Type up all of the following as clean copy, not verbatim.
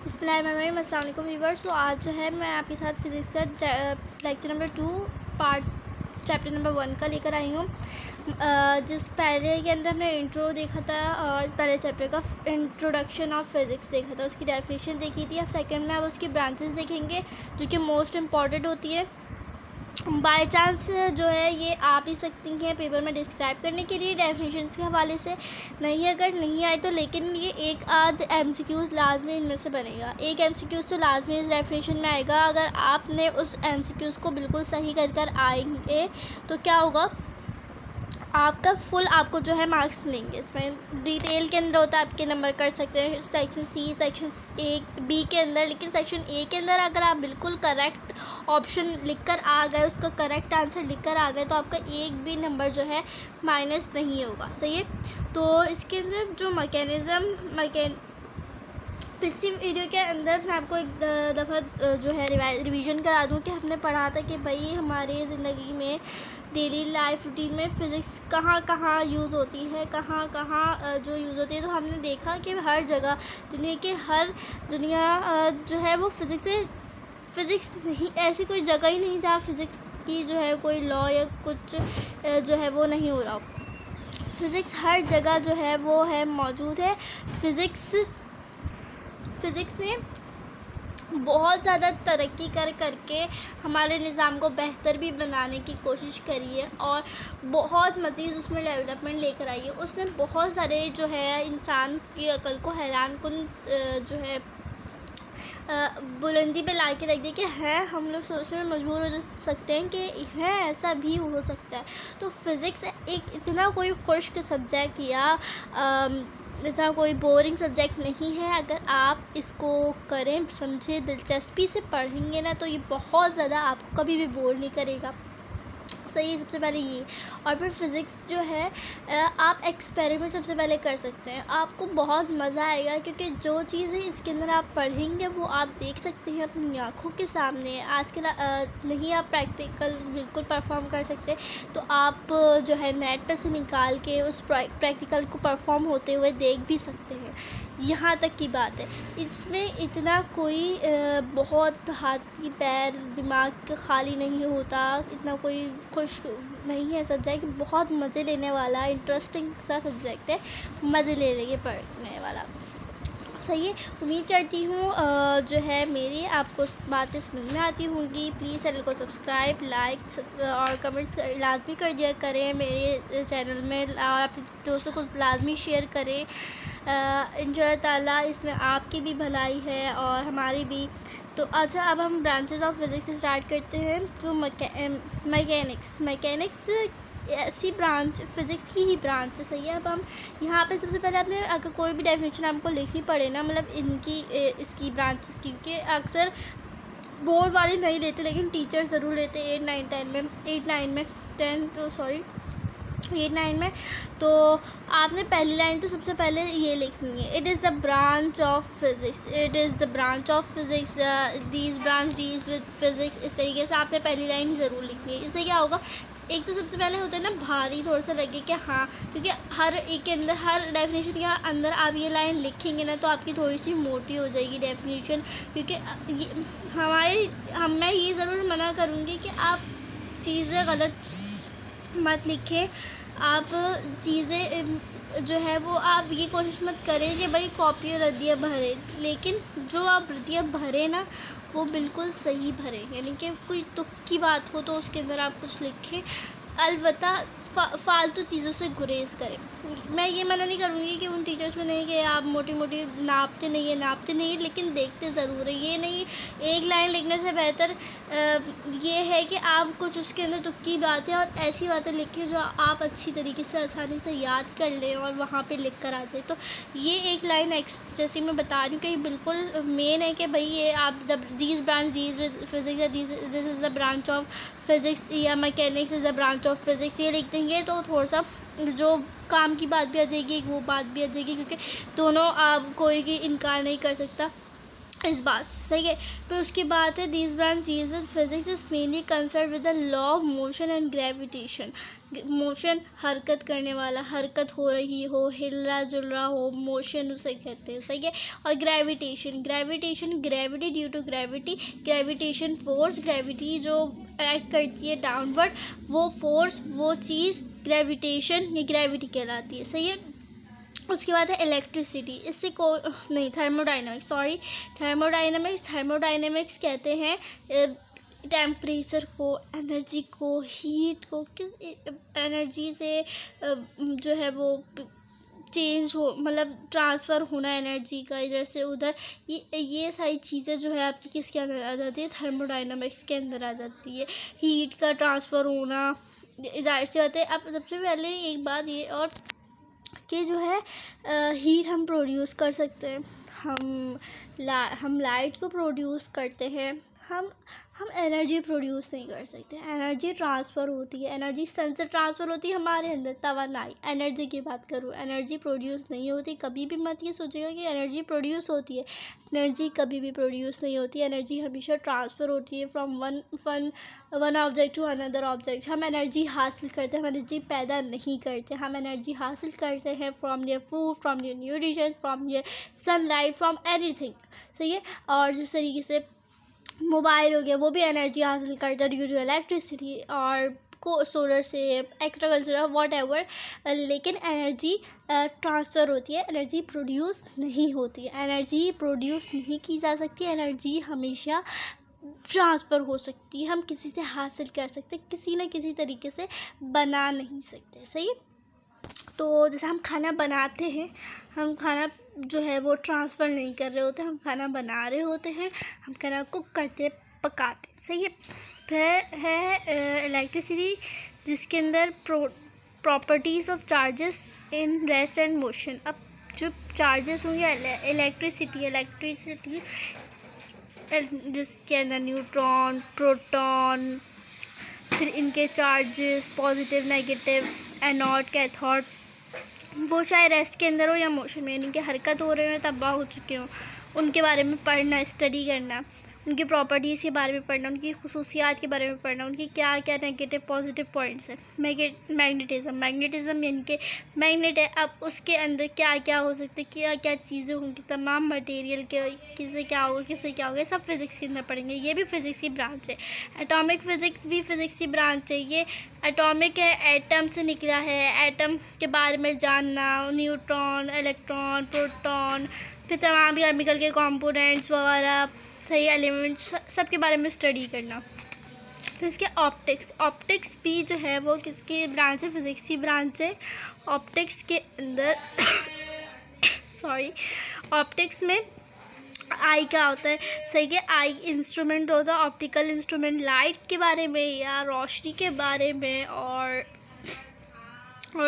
बिस्मिल्लाहिर्रहमानिर्रहीम। अस्सलाम वालेकुम व्यूअर्स। तो आज जो है मैं आपके साथ फिज़िक्स का lecture number 2 part chapter number 1 का लेकर आई हूँ। जिस पहले के अंदर हमने इंट्रो देखा था और पहले चैप्टर का इंट्रोडक्शन ऑफ फिज़िक्स देखा था, उसकी डेफिनेशन देखी थी। अब सेकंड में अब उसकी ब्रांचेस देखेंगे जो कि मोस्ट इम्पॉर्टेंट होती हैं। बाय चांस जो है ये आ भी सकती हैं पेपर में डिस्क्राइब करने के लिए डेफिनेशन के हवाले से, नहीं अगर नहीं आए तो, लेकिन ये एक आध एमसीक्यूज़ लाजमी इनमें से बनेगा। एक एमसीक्यूज़ तो लाजमी इस डेफिनेशन में आएगा। अगर आपने उस एमसीक्यूज़ को बिल्कुल सही कर आएंगे तो क्या होगा, आपका फुल आपको जो है मार्क्स मिलेंगे। इसमें डिटेल के अंदर होता है, आपके नंबर कर सकते हैं section C, section A, B के अंदर। लेकिन सेक्शन ए के अंदर अगर आप बिल्कुल करेक्ट ऑप्शन लिखकर आ गए, उसका करेक्ट आंसर लिखकर आ गए, तो आपका एक भी नंबर जो है माइनस नहीं होगा। सही है। तो इसके अंदर जो पिछली वीडियो के अंदर मैं आपको एक दफ़ा जो है रिवीजन करा दूं कि हमने पढ़ा था कि भाई हमारे ज़िंदगी में डेली लाइफ रूटीन में फ़िज़िक्स कहाँ कहाँ यूज़ होती है, कहाँ कहाँ जो यूज़ होती है। तो हमने देखा कि हर जगह दुनिया जो है वो फ़िज़िक्स नहीं, ऐसी कोई जगह ही नहीं जहाँ फ़िज़िक्स की जो है कोई लॉ या कुछ जो है वो नहीं हो रहा हो। फ़िज़िक्स हर जगह जो है वो है मौजूद है। फ़िज़िक्स ने बहुत ज़्यादा तरक्की करके हमारे निज़ाम को बेहतर भी बनाने की कोशिश करी है और बहुत मज़ीद उसमें डेवलपमेंट लेकर आई है। उसने बहुत सारे जो है इंसान की अकल को हैरान कुन जो है बुलंदी पे ला के रख दिया कि हैं, हम लोग सोचने में मजबूर हो सकते हैं कि हैं ऐसा भी हो सकता है। तो फ़िज़िक्स एक इतना कोई खुश्क सब्जेक्ट या इतना कोई बोरिंग सब्जेक्ट नहीं है। अगर आप इसको करें, समझे, दिलचस्पी से पढ़ेंगे ना, तो ये बहुत ज़्यादा आपको कभी भी बोर नहीं करेगा। सही है, सबसे पहले ये। और फिर फ़िज़िक्स जो है आप एक्सपेरिमेंट सबसे पहले कर सकते हैं, आपको बहुत मज़ा आएगा क्योंकि जो चीज़ें इसके अंदर आप पढ़ेंगे वो आप देख सकते हैं अपनी आँखों के सामने। आजकल नहीं आप प्रैक्टिकल बिल्कुल परफॉर्म कर सकते, तो आप जो है नेट पर से निकाल के उस प्रैक्टिकल को परफॉर्म होते हुए देख भी सकते हैं। यहाँ तक की बात है, इसमें इतना कोई बहुत हाथ की पैर दिमाग खाली नहीं होता, इतना कोई खुश नहीं है सब्जेक्ट। बहुत मज़े लेने वाला इंटरेस्टिंग सा सब्जेक्ट है, मज़े ले लेके पढ़ने वाला। सही है। उम्मीद करती हूँ जो है मेरी आपको बातें समझ में आती होंगी। प्लीज़ चैनल को सब्सक्राइब, लाइक और कमेंट्स लाजमी कर दिया करें मेरे चैनल में, और अपने दोस्तों को लाजमी शेयर करें। इंशाअल्लाह ताला इसमें आपकी भी भलाई है और हमारी भी। तो अच्छा, अब हम ब्रांचेस ऑफ फिज़िक्स से स्टार्ट करते हैं। तो मैकेनिक्स ऐसी ब्रांच, फ़िज़िक्स की ही ब्रांच है। सही है। अब हम यहाँ पे सबसे पहले आपने अगर कोई भी डेफिनेशन आपको लिखनी पड़े ना, मतलब इसकी ब्रांचेस की, क्योंकि अक्सर बोर्ड वाले नहीं लेते लेकिन टीचर ज़रूर लेते हैं 8 9 में। तो आपने पहली लाइन तो सबसे पहले ये लिखनी है, it is the branch of physics, it is the branch of physics, these branch deals with physics. इस तरीके से आपने पहली लाइन ज़रूर लिखनी है। इससे क्या होगा, एक तो सबसे पहले होता है ना भारी थोड़ा सा लगे कि हाँ, क्योंकि हर एक के अंदर, हर डेफिनेशन के अंदर आप ये लाइन लिखेंगे ना तो आपकी थोड़ी सी मोटी हो जाएगी डेफिनेशन। क्योंकि मैं ये ज़रूर मना करूँगी कि आप चीज़ें गलत मत लिखें। आप चीज़ें जो है वो आप ये कोशिश मत करें कि भाई कॉपी और रद्दियाँ भरें, लेकिन जो आप रद्दियाँ भरें ना वो बिल्कुल सही भरें, यानी कि कोई तुक की बात हो तो उसके अंदर आप कुछ लिखें। अलबत्ता फालतू चीज़ों से गुरेज करें। मैं ये मना नहीं करूँगी कि उन टीचर्स में नहीं कि आप मोटी मोटी नापते नहीं है, लेकिन देखते ज़रूर है। ये नहीं, एक लाइन लिखने से बेहतर ये है कि आप कुछ उसके अंदर तुक्की बातें और ऐसी बातें लिखें जो आप अच्छी तरीके से आसानी से याद कर लें और वहाँ पे लिख कर आ जाए। तो ये एक लाइन जैसे मैं बता रही हूँ कि बिल्कुल मेन है कि भाई ये आप these branch deals with physics या this is the branch of physics या mechanics is the branch of physics, ये लिख देंगे तो थोड़ा सा जो काम की बात भी आ जाएगी, वो बात भी आ जाएगी, क्योंकि दोनों आप कोई की इनकार नहीं कर सकता। इस बात से, सही है। फिर उसके बाद है these branch deals with physics is mainly concern with the law of motion and gravitation. Motion, हरकत करने वाला, हरकत हो रही हो, हिल रहा जुल रहा हो, मोशन उसे कहते हैं, सही है। और gravitation, gravitation gravity, due to gravity, gravitation force, gravity जो एक्ट करती है डाउनवर्ड, वो फोर्स, वो चीज़ ग्रेविटेशन या ग्रेविटी कहलाती है, सही है। उसके बाद है इलेक्ट्रिसिटी, इससे को नहीं, थर्मोडाइनमिक्स, सॉरी, थर्मोडाइनमिक्स, थर्मोडाइनमिक्स कहते हैं टेम्परेचर को, एनर्जी को, हीट को, किस एनर्जी से जो है वो चेंज हो, मतलब ट्रांसफ़र होना एनर्जी का इधर से उधर, ये सारी चीज़ें जो है आपकी किसके अंदर आ जाती है, थर्मोडाइनमिक्स के अंदर आ जाती है। हीट का ट्रांसफ़र होना, जाहिर सी बात है। अब सबसे पहले एक बात ये और कि जो है हीट हम प्रोड्यूस कर सकते हैं, हम लाइट को प्रोड्यूस करते हैं, हम एनर्जी प्रोड्यूस नहीं कर सकते। एनर्जी ट्रांसफ़र होती है, एनर्जी सन से ट्रांसफ़र होती है हमारे अंदर, तवानाई, एनर्जी की बात करूँ, एनर्जी प्रोड्यूस नहीं होती। कभी भी मत ये सोचिएगा कि एनर्जी प्रोड्यूस होती है, एनर्जी कभी भी प्रोड्यूस नहीं होती। एनर्जी हमेशा ट्रांसफ़र होती है from one object to another object. हम एनर्जी हासिल करते हैं, हम एनर्जी पैदा नहीं करते, हम एनर्जी हासिल करते हैं from your food, from your nutrition, from your sunlight, from anything, सही है। और जिस तरीके से मोबाइल हो गया, वो भी एनर्जी हासिल करता है ड्यू टू इलेक्ट्रिसिटी, और को सोलर से, एक्स्ट्रा कल्चर, वॉट एवर, लेकिन एनर्जी ट्रांसफ़र होती है, एनर्जी प्रोड्यूस नहीं होती है। एनर्जी प्रोड्यूस नहीं की जा सकती, एनर्जी हमेशा ट्रांसफ़र हो सकती है, हम किसी से हासिल कर सकते, किसी न किसी तरीके से बना नहीं सकते, सही। तो जैसे हम खाना बनाते हैं, हम खाना जो है वो ट्रांसफ़र नहीं कर रहे होते, हम खाना बना रहे होते हैं, हम खाना कुक करते पकाते, सही है। फिर है इलेक्ट्रिसिटी, जिसके अंदर properties of charges in rest and motion. अब जो चार्जेस होंगे, इलेक्ट्रिसिटी जिसके अंदर न्यूट्रॉन, प्रोटॉन, फिर इनके charges positive, negative, anode, cathode, वो चाहे रेस्ट के अंदर हो या मोशन में, यानी कि हरकत हो रहे हो, तबाह हो चुके हो, उनके बारे में पढ़ना, स्टडी करना, उनकी प्रॉपर्टीज़ के बारे में पढ़ना, उनकी खुसूसियात के बारे में पढ़ना, उनकी क्या क्या नेगेटिव पॉजिटिव पॉइंट्स हैं। मैग्नेटिज़म यानी कि मैग्नेट है, अब उसके अंदर क्या क्या हो सकते, क्या क्या चीज़ें होंगी, तमाम मटेरियल के किससे क्या होगा, किससे क्या होगा, सब फिज़िक्स के अंदर पढ़ेंगे। ये भी फ़िज़िक्स की ब्रांच है। एटॉमिक फ़िज़िक्स भी फ़िज़िक्स की ब्रांच है। ये एटॉमिक है, एटम से निकला है, एटम के बारे में जानना, न्यूट्रॉन, इलेक्ट्रॉन, प्रोटॉन, फिर तमाम केमिकल के कंपोनेंट्स वगैरह, सही एलिमेंट्स, सब के बारे में स्टडी करना। फिर इसके ऑप्टिक्स भी जो है वो किसकी ब्रांच है, फिज़िक्स की ब्रांच है। ऑप्टिक्स के अंदर ऑप्टिक्स में आई क्या होता है, सही है, आई इंस्ट्रूमेंट होता है, ऑप्टिकल इंस्ट्रूमेंट, लाइट के बारे में या रोशनी के बारे में, और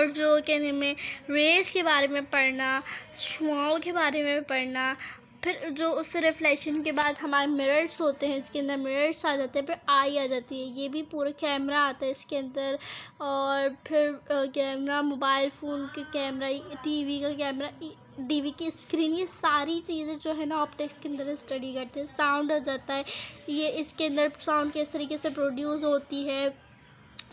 जो कहने में रेस के बारे में पढ़ना, शुआओं के बारे में पढ़ना। फिर जो उससे रिफ्लेक्शन के बाद हमारे मिरर्स होते हैं, इसके अंदर मिरर्स आ जाते हैं, फिर आई आ जाती है, ये भी पूरा कैमरा आता है इसके अंदर, और फिर कैमरा, मोबाइल फ़ोन के कैमरा, टीवी का कैमरा, टीवी की स्क्रीन, ये सारी चीज़ें जो है ना ऑप्टिक्स के अंदर स्टडी करते हैं। साउंड आ जाता है, ये इसके अंदर साउंड किस तरीके से प्रोड्यूस होती है,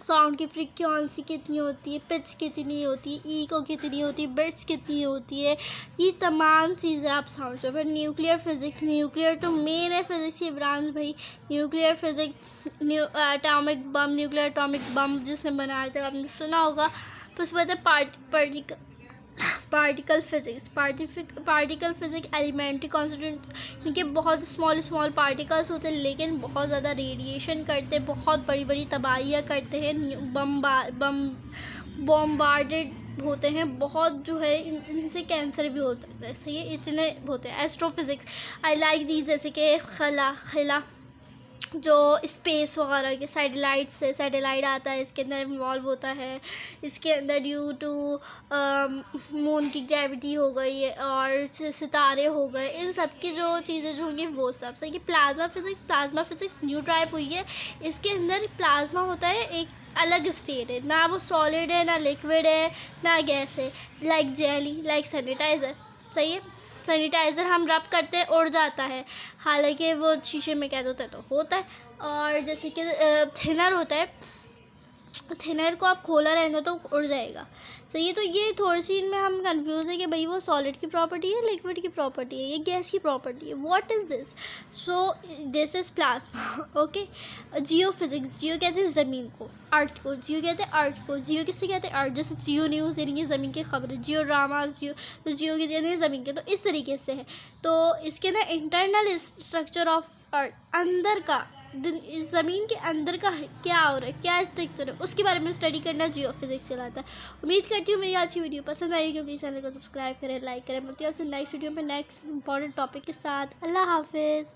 साउंड की फ्रीक्वेंसी कितनी होती है, पिच कितनी होती है, इको कितनी होती है, बिट्स कितनी होती है, ये तमाम चीज़ें आप समझ लो। फिर न्यूक्लियर फिज़िक्स, न्यूक्लियर तो मेन है फिज़िक्स की ब्रांच भाई। Nuclear physics, nuclear atomic bomb जिसने बनाया था, आपने सुना होगा। फिर उसके बाद है particle physics, particle physics elementary constituent, इनके बहुत स्मॉल पार्टिकल्स होते हैं, लेकिन बहुत ज़्यादा रेडिएशन करते हैं, बहुत बड़ी बड़ी तबाहियाँ करते हैं, बॉम्बार्डेड होते हैं, बहुत जो है इनसे कैंसर भी हो सकता है, सही है, इतने होते हैं। एस्ट्रोफिज़िक्स आई लाइक दी, जैसे कि खला जो स्पेस वगैरह के सैटेलाइट से, सैटेलाइट आता है, इसके अंदर इन्वॉल्व होता है, इसके अंदर ड्यू टू मून की ग्रेविटी हो गई और सितारे हो गए, इन सब की जो चीज़ें जो होंगी वो सब, सही कि प्लाज्मा फिज़िक्स न्यू टाइप हुई है। इसके अंदर प्लाज्मा होता है एक अलग स्टेट है, ना वो सॉलिड है, ना लिक्विड है, ना गैस है, लाइक जेली, लाइक सैनिटाइज़र, सही है। सैनिटाइज़र हम रब करते हैं उड़ जाता है, हालांकि वो शीशे में कैद होता है तो होता है। और जैसे कि थिनर होता है, थिनर को आप खोला रहेंगे तो उड़ जाएगा। सही है, तो ये थोड़ी सी इनमें हम कंफ्यूज है कि भाई वो सॉलिड की प्रॉपर्टी है, लिक्विड की प्रॉपर्टी है, ये गैस की प्रॉपर्टी है, what is this. So this is plasma. Okay, geo physics, geo कहते हैं ज़मीन को, अर्थ को, जियो कहते हैं अर्थ को। जियो किससे कहते हैं, अर्थ, जैसे जियो न्यूज़ यानी कि ज़मीन की खबरें, जियो ड्रामाज, जियो, तो जियो की यानी ज़मीन के, तो इस तरीके से है। तो इसके ना इंटरनल स्ट्रक्चर ऑफ अर्थ, अंदर का, इस ज़मीन के अंदर का क्या हो रहा है, क्या स्ट्रक्चर है, उसके बारे में स्टडी करना जियो फिजिक्स कहलाता है। उम्मीद करती हूँ मेरी आज की वीडियो पसंद आएगी। प्लीज़ चैनल को सब्सक्राइब करें, लाइक करें। मिलती हूँ आपसे नेक्स्ट वीडियो में नेक्स्ट इंपॉर्टेंट टॉपिक के साथ। अल्लाह हाफिज़।